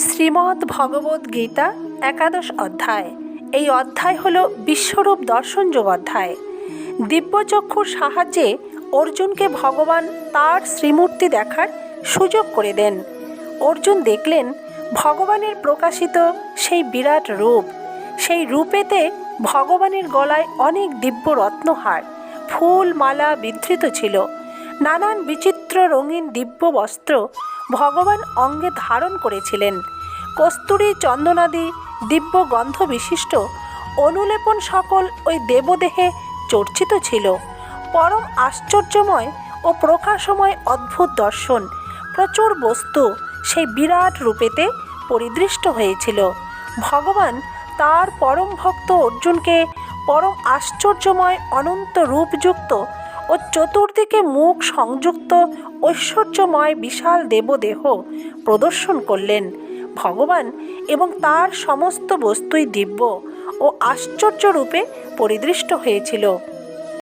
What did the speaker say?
শ্রীমদ্ ভগবদ্ গীতা একাদশ অধ্যায়। এই অধ্যায় হল বিশ্বরূপ দর্শনযোগ অধ্যায়। দিব্যচক্ষুর সাহায্যে অর্জুনকে ভগবান তার শ্রীমূর্তি দেখার সুযোগ করে দেন। অর্জুন দেখলেন ভগবানের প্রকাশিত সেই বিরাট রূপ। সেই রূপেতে ভগবানের গলায় অনেক দিব্য রত্নহার, ফুল, মালা বিধৃত ছিল। নানান বিচিত্র রঙিন দিব্য বস্ত্র ভগবান অঙ্গে ধারণ করেছিলেন। কস্তুরী, চন্দনাদি দিব্য গন্ধ বিশিষ্ট অনুলেপন সকল ওই দেবদেহে চর্চিত ছিল। পরম আশ্চর্যময় ও প্রকাশময় অদ্ভুত দর্শন, প্রচুর বস্তু সেই বিরাট রূপেতে পরিদৃষ্ট হয়েছিল। ভগবান তার পরম ভক্ত অর্জুনকে পরম আশ্চর্যময় অনন্ত রূপযুক্ত ও চতুর্দিকে মুখ সংযুক্ত ঐশ্বর্যময় বিশাল দেবদেহ প্রদর্শন করলেন। ভগবান এবং তার সমস্ত বস্তুই দিব্য ও আশ্চর্য রূপে পরিদৃষ্ট হয়েছিল।